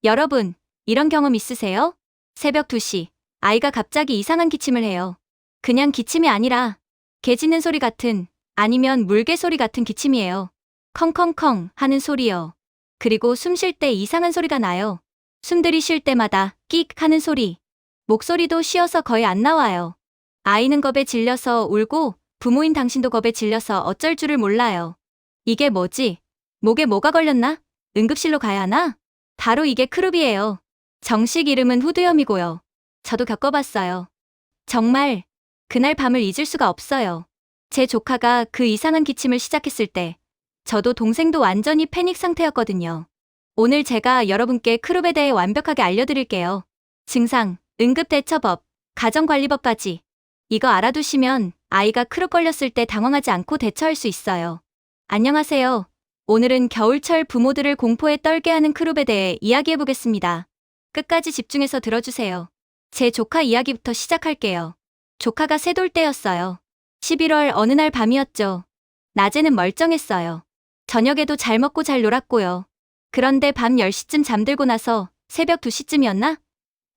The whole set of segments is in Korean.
여러분, 이런 경험 있으세요? 새벽 2시, 아이가 갑자기 이상한 기침을 해요. 그냥 기침이 아니라 개 짖는 소리 같은, 아니면 물개 소리 같은 기침이에요. 컹컹컹 하는 소리요. 그리고 숨 쉴 때 이상한 소리가 나요. 숨 들이쉴 때마다 끽 하는 소리. 목소리도 쉬어서 거의 안 나와요. 아이는 겁에 질려서 울고 부모인 당신도 겁에 질려서 어쩔 줄을 몰라요. 이게 뭐지? 목에 뭐가 걸렸나? 응급실로 가야 하나? 바로 이게 크루비예요. 정식 이름은 후두염이고요. 저도 겪어봤어요. 정말 그날 밤을 잊을 수가 없어요. 제 조카가 그 이상한 기침을 시작했을 때 저도 동생도 완전히 패닉 상태였거든요. 오늘 제가 여러분께 크룹에 대해 완벽하게 알려드릴게요. 증상, 응급대처법, 가정관리법까지. 이거 알아두시면 아이가 크룹 걸렸을 때 당황하지 않고 대처할 수 있어요. 안녕하세요. 오늘은 겨울철 부모들을 공포에 떨게 하는 크룹에 대해 이야기해보겠습니다. 끝까지 집중해서 들어주세요. 제 조카 이야기부터 시작할게요. 조카가 새돌 때였어요. 11월 어느 날 밤이었죠. 낮에는 멀쩡했어요. 저녁에도 잘 먹고 잘 놀았고요. 그런데 밤 10시쯤 잠들고 나서 새벽 2시쯤이었나?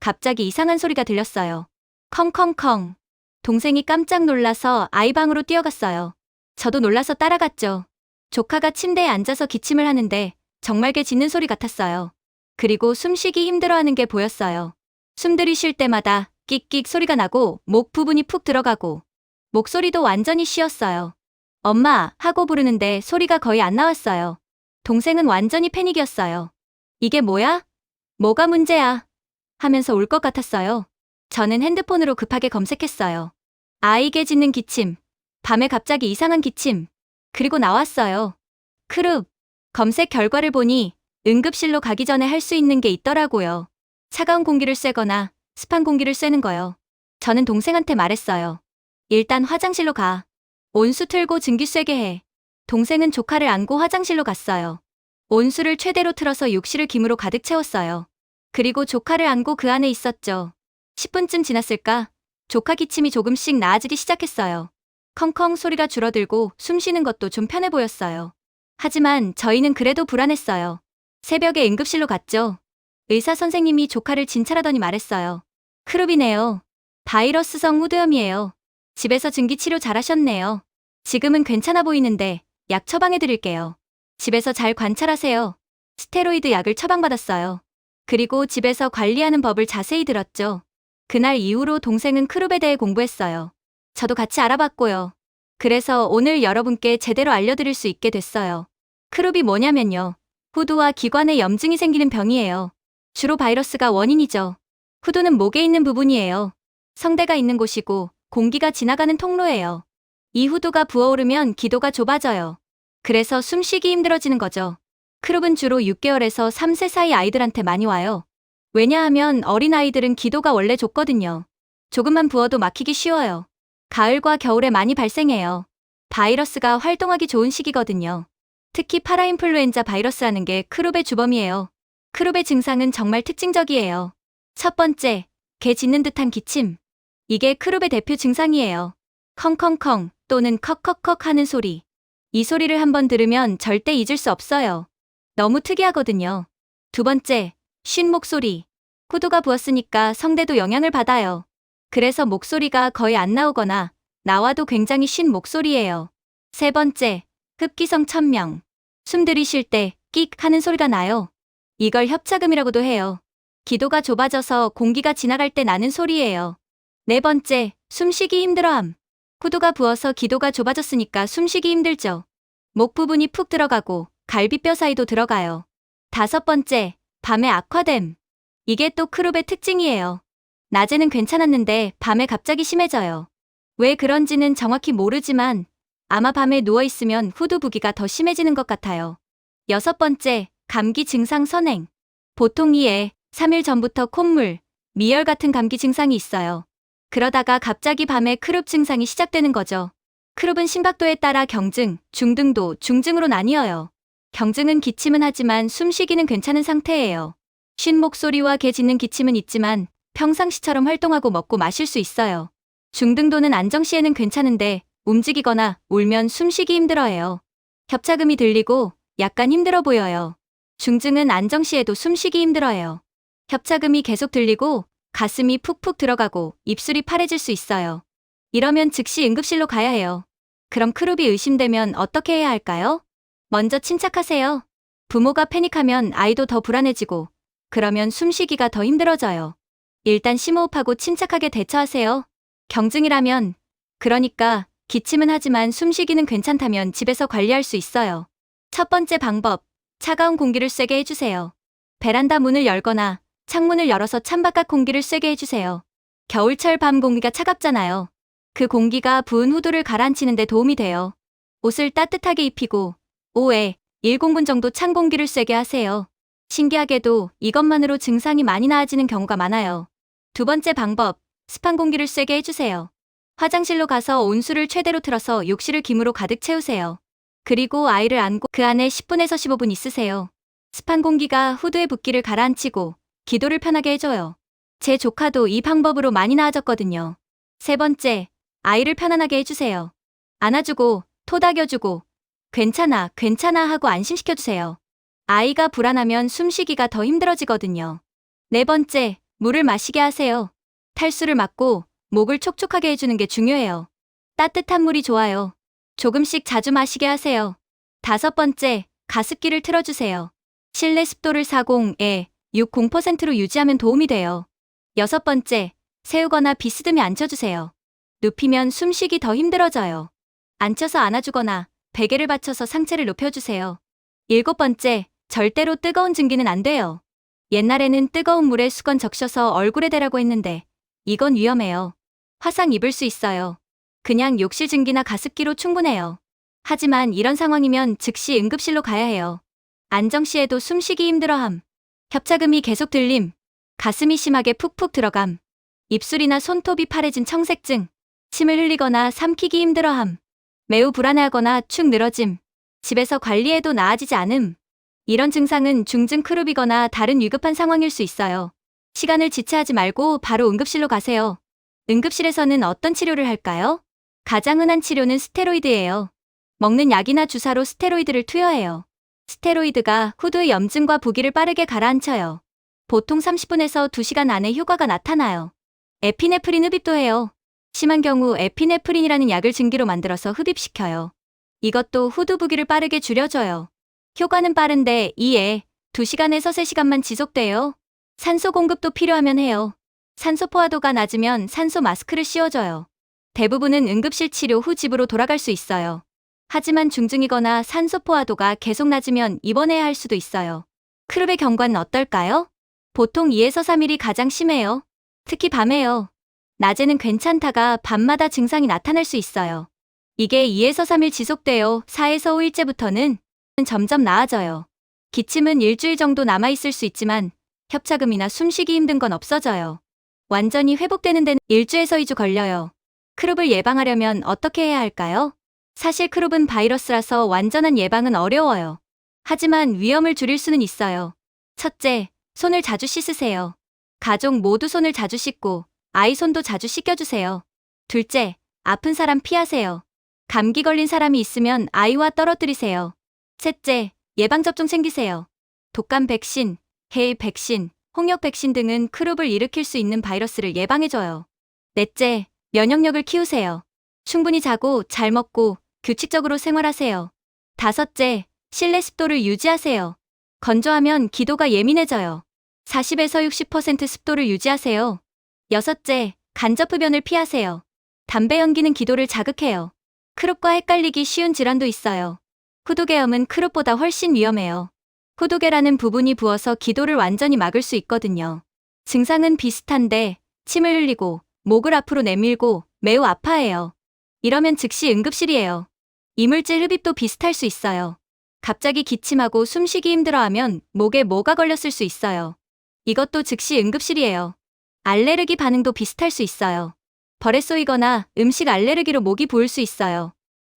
갑자기 이상한 소리가 들렸어요. 컹컹컹. 동생이 깜짝 놀라서 아이 방으로 뛰어갔어요. 저도 놀라서 따라갔죠. 조카가 침대에 앉아서 기침을 하는데 정말 개 짖는 소리 같았어요. 그리고 숨쉬기 힘들어하는 게 보였어요. 숨 들이쉴 때마다 끽끽 소리가 나고 목 부분이 푹 들어가고 목소리도 완전히 쉬었어요. 엄마 하고 부르는데 소리가 거의 안 나왔어요. 동생은 완전히 패닉이었어요. 이게 뭐야? 뭐가 문제야? 하면서 울 것 같았어요. 저는 핸드폰으로 급하게 검색했어요. 아이 개 짖는 기침, 밤에 갑자기 이상한 기침, 그리고 나왔어요. 크룹. 검색 결과를 보니 응급실로 가기 전에 할 수 있는 게 있더라고요. 차가운 공기를 쐬거나 습한 공기를 쐬는 거요. 저는 동생한테 말했어요. 일단 화장실로 가. 온수 틀고 증기 쐬게 해. 동생은 조카를 안고 화장실로 갔어요. 온수를 최대로 틀어서 욕실을 김으로 가득 채웠어요. 그리고 조카를 안고 그 안에 있었죠. 10분쯤 지났을까? 조카 기침이 조금씩 나아지기 시작했어요. 컹컹 소리가 줄어들고 숨 쉬는 것도 좀 편해 보였어요. 하지만 저희는 그래도 불안했어요. 새벽에 응급실로 갔죠. 의사 선생님이 조카를 진찰하더니 말했어요. 크루비네요. 바이러스성 후두염이에요. 집에서 증기치료 잘하셨네요. 지금은 괜찮아 보이는데 약 처방해 드릴게요. 집에서 잘 관찰하세요. 스테로이드 약을 처방받았어요. 그리고 집에서 관리하는 법을 자세히 들었죠. 그날 이후로 동생은 크룹에 대해 공부했어요. 저도 같이 알아봤고요. 그래서 오늘 여러분께 제대로 알려드릴 수 있게 됐어요. 크룹이 뭐냐면요. 후두와 기관에 염증이 생기는 병이에요. 주로 바이러스가 원인이죠. 후두는 목에 있는 부분이에요. 성대가 있는 곳이고 공기가 지나가는 통로예요. 이 후두가 부어오르면 기도가 좁아져요. 그래서 숨쉬기 힘들어지는 거죠. 크룹은 주로 6개월에서 3세 사이 아이들한테 많이 와요. 왜냐하면 어린아이들은 기도가 원래 좁거든요. 조금만 부어도 막히기 쉬워요. 가을과 겨울에 많이 발생해요. 바이러스가 활동하기 좋은 시기거든요. 특히 파라인플루엔자 바이러스라는 게 크룹의 주범이에요. 크룹의 증상은 정말 특징적이에요. 첫 번째, 개 짖는 듯한 기침. 이게 크룹의 대표 증상이에요. 컹컹컹 또는 컥컥컥 하는 소리. 이 소리를 한번 들으면 절대 잊을 수 없어요. 너무 특이하거든요. 두 번째, 쉰 목소리. 후두가 부었으니까 성대도 영향을 받아요. 그래서 목소리가 거의 안 나오거나 나와도 굉장히 쉰 목소리예요. 세 번째, 흡기성 천명. 숨 들이쉴 때 끽 하는 소리가 나요. 이걸 협착음이라고도 해요. 기도가 좁아져서 공기가 지나갈 때 나는 소리예요. 네 번째, 숨쉬기 힘들어함. 후두가 부어서 기도가 좁아졌으니까 숨쉬기 힘들죠. 목 부분이 푹 들어가고 갈비뼈 사이도 들어가요. 다섯 번째, 밤에 악화됨. 이게 또 크룹의 특징이에요. 낮에는 괜찮았는데 밤에 갑자기 심해져요. 왜 그런지는 정확히 모르지만 아마 밤에 누워있으면 후두 부기가 더 심해지는 것 같아요. 여섯 번째, 감기 증상 선행. 보통 2에 3일 전부터 콧물, 미열 같은 감기 증상이 있어요. 그러다가 갑자기 밤에 크룹 증상이 시작되는 거죠. 크룹은 심각도에 따라 경증, 중등도, 중증으로 나뉘어요. 경증은 기침은 하지만 숨쉬기는 괜찮은 상태예요. 쉰 목소리와 개 짖는 기침은 있지만 평상시처럼 활동하고 먹고 마실 수 있어요. 중등도는 안정시에는 괜찮은데 움직이거나 울면 숨쉬기 힘들어해요. 협착음이 들리고 약간 힘들어 보여요. 중증은 안정시에도 숨쉬기 힘들어해요. 협착음이 계속 들리고 가슴이 푹푹 들어가고 입술이 파래질 수 있어요. 이러면 즉시 응급실로 가야 해요. 그럼 크룹이 의심되면 어떻게 해야 할까요? 먼저 침착하세요. 부모가 패닉하면 아이도 더 불안해지고 그러면 숨쉬기가 더 힘들어져요. 일단 심호흡하고 침착하게 대처하세요. 경증이라면, 그러니까 기침은 하지만 숨쉬기는 괜찮다면 집에서 관리할 수 있어요. 첫 번째 방법, 차가운 공기를 쐬게 해주세요. 베란다 문을 열거나 창문을 열어서 창바깥 공기를 쐬게 해주세요. 겨울철 밤 공기가 차갑잖아요. 그 공기가 부은 후두를 가라앉히는 데 도움이 돼요. 옷을 따뜻하게 입히고 5에 1공분 정도 찬 공기를 쐬게 하세요. 신기하게도 이것만으로 증상이 많이 나아지는 경우가 많아요. 두 번째 방법, 습한 공기를 쐬게 해주세요. 화장실로 가서 온수를 최대로 틀어서 욕실을 김으로 가득 채우세요. 그리고 아이를 안고 그 안에 10분에서 15분 있으세요. 습한 공기가 후두의 붓기를 가라앉히고 기도를 편하게 해줘요. 제 조카도 이 방법으로 많이 나아졌거든요. 세 번째, 아이를 편안하게 해주세요. 안아주고 토닥여주고 괜찮아, 괜찮아 하고 안심시켜주세요. 아이가 불안하면 숨쉬기가 더 힘들어지거든요. 네 번째, 물을 마시게 하세요. 탈수를 막고 목을 촉촉하게 해주는 게 중요해요. 따뜻한 물이 좋아요. 조금씩 자주 마시게 하세요. 다섯 번째, 가습기를 틀어주세요. 실내 습도를 40에 60%로 유지하면 도움이 돼요. 여섯 번째, 세우거나 비스듬히 앉혀주세요. 눕히면 숨쉬기 더 힘들어져요. 앉혀서 안아주거나 베개를 받쳐서 상체를 높여주세요. 일곱 번째, 절대로 뜨거운 증기는 안 돼요. 옛날에는 뜨거운 물에 수건 적셔서 얼굴에 대라고 했는데 이건 위험해요. 화상 입을 수 있어요. 그냥 욕실 증기나 가습기로 충분해요. 하지만 이런 상황이면 즉시 응급실로 가야 해요. 안정시에도 숨쉬기 힘들어함. 협착음이 계속 들림. 가슴이 심하게 푹푹 들어감. 입술이나 손톱이 파래진 청색증. 침을 흘리거나 삼키기 힘들어함. 매우 불안해하거나 축 늘어짐. 집에서 관리해도 나아지지 않음. 이런 증상은 중증 크룹이거나 다른 위급한 상황일 수 있어요. 시간을 지체하지 말고 바로 응급실로 가세요. 응급실에서는 어떤 치료를 할까요? 가장 흔한 치료는 스테로이드예요. 먹는 약이나 주사로 스테로이드를 투여해요. 스테로이드가 후두의 염증과 부기를 빠르게 가라앉혀요. 보통 30분에서 2시간 안에 효과가 나타나요. 에피네프린 흡입도 해요. 심한 경우 에피네프린이라는 약을 증기로 만들어서 흡입시켜요. 이것도 후두 부기를 빠르게 줄여줘요. 효과는 빠른데 2에 2시간에서 3시간만 지속돼요. 산소 공급도 필요하면 해요. 산소 포화도가 낮으면 산소 마스크를 씌워줘요. 대부분은 응급실 치료 후 집으로 돌아갈 수 있어요. 하지만 중증이거나 산소 포화도가 계속 낮으면 입원해야 할 수도 있어요. 크룹의 경과는 어떨까요? 보통 2에서 3일이 가장 심해요. 특히 밤에요. 낮에는 괜찮다가 밤마다 증상이 나타날 수 있어요. 이게 2에서 3일 지속돼요. 4에서 5일째부터는 점점 나아져요. 기침은 일주일 정도 남아있을 수 있지만 협착음이나 숨쉬기 힘든 건 없어져요. 완전히 회복되는 데는 1주에서 2주 걸려요. 크룹을 예방하려면 어떻게 해야 할까요? 사실 크룹은 바이러스라서 완전한 예방은 어려워요. 하지만 위험을 줄일 수는 있어요. 첫째, 손을 자주 씻으세요. 가족 모두 손을 자주 씻고 아이 손도 자주 씻겨주세요. 둘째, 아픈 사람 피하세요. 감기 걸린 사람이 있으면 아이와 떨어뜨리세요. 셋째, 예방접종 챙기세요. 독감 백신, 해일 백신, 홍역 백신 등은 크룹을 일으킬 수 있는 바이러스를 예방해줘요. 넷째, 면역력을 키우세요. 충분히 자고 잘 먹고 규칙적으로 생활하세요. 다섯째, 실내 습도를 유지하세요. 건조하면 기도가 예민해져요. 40에서 60% 습도를 유지하세요. 여섯째, 간접 흡연을 피하세요. 담배 연기는 기도를 자극해요. 크룹과 헷갈리기 쉬운 질환도 있어요. 후두계염은 크룹보다 훨씬 위험해요. 후두계라는 부분이 부어서 기도를 완전히 막을 수 있거든요. 증상은 비슷한데 침을 흘리고 목을 앞으로 내밀고 매우 아파해요. 이러면 즉시 응급실이에요. 이물질 흡입도 비슷할 수 있어요. 갑자기 기침하고 숨쉬기 힘들어하면 목에 뭐가 걸렸을 수 있어요. 이것도 즉시 응급실이에요. 알레르기 반응도 비슷할 수 있어요. 벌에 쏘이거나 음식 알레르기로 목이 부을 수 있어요.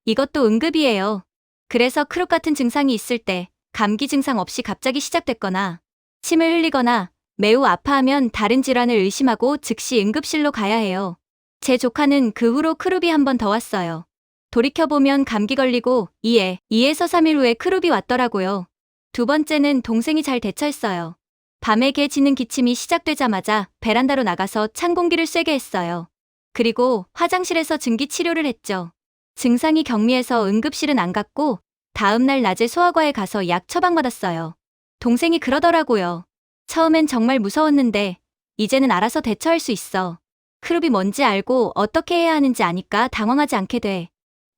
이것도 응급이에요. 그래서 크룹 같은 증상이 있을 때 감기 증상 없이 갑자기 시작됐거나 침을 흘리거나 매우 아파하면 다른 질환을 의심하고 즉시 응급실로 가야 해요. 제 조카는 그 후로 크룹이 한 번 더 왔어요. 돌이켜보면 감기 걸리고 2에서 3일 후에 크룹이 왔더라고요. 두 번째는 동생이 잘 대처했어요. 밤에 개 짖는 기침이 시작되자마자 베란다로 나가서 찬 공기를 쐬게 했어요. 그리고 화장실에서 증기 치료를 했죠. 증상이 경미해서 응급실은 안 갔고 다음날 낮에 소아과에 가서 약 처방받았어요. 동생이 그러더라고요. 처음엔 정말 무서웠는데 이제는 알아서 대처할 수 있어. 크룹이 뭔지 알고 어떻게 해야 하는지 아니까 당황하지 않게 돼.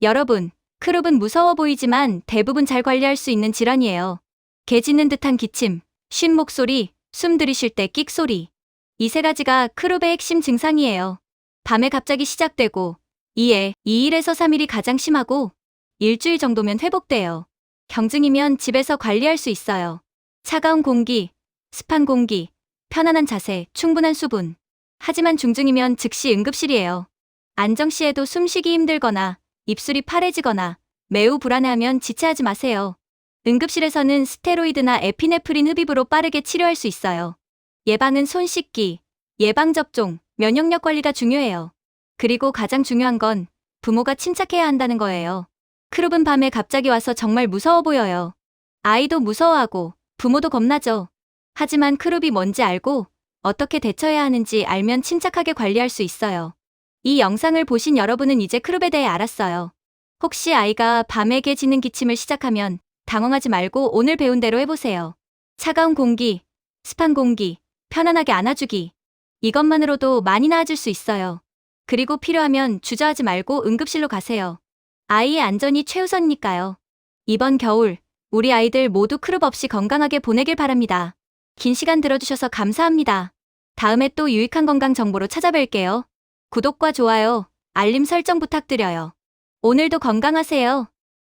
여러분, 크룹은 무서워 보이지만 대부분 잘 관리할 수 있는 질환이에요. 개 짖는 듯한 기침, 쉰 목소리, 숨 들이쉴 때 끽 소리. 이 세 가지가 크룹의 핵심 증상이에요. 밤에 갑자기 시작되고 2일에서 3일이 가장 심하고 일주일 정도면 회복돼요. 경증이면 집에서 관리할 수 있어요. 차가운 공기, 습한 공기, 편안한 자세, 충분한 수분. 하지만 중증이면 즉시 응급실이에요. 안정시에도 숨쉬기 힘들거나 입술이 파래지거나 매우 불안해하면 지체하지 마세요. 응급실에서는 스테로이드나 에피네프린 흡입으로 빠르게 치료할 수 있어요. 예방은 손 씻기, 예방접종, 면역력 관리가 중요해요. 그리고 가장 중요한 건 부모가 침착해야 한다는 거예요. 크룹은 밤에 갑자기 와서 정말 무서워 보여요. 아이도 무서워하고 부모도 겁나죠. 하지만 크룹이 뭔지 알고 어떻게 대처해야 하는지 알면 침착하게 관리할 수 있어요. 이 영상을 보신 여러분은 이제 크룹에 대해 알았어요. 혹시 아이가 밤에 개 짖는 기침을 시작하면 당황하지 말고 오늘 배운 대로 해보세요. 차가운 공기, 습한 공기, 편안하게 안아주기. 이것만으로도 많이 나아질 수 있어요. 그리고 필요하면 주저하지 말고 응급실로 가세요. 아이의 안전이 최우선이니까요. 이번 겨울 우리 아이들 모두 크룹 없이 건강하게 보내길 바랍니다. 긴 시간 들어주셔서 감사합니다. 다음에 또 유익한 건강 정보로 찾아뵐게요. 구독과 좋아요, 알림 설정 부탁드려요. 오늘도 건강하세요.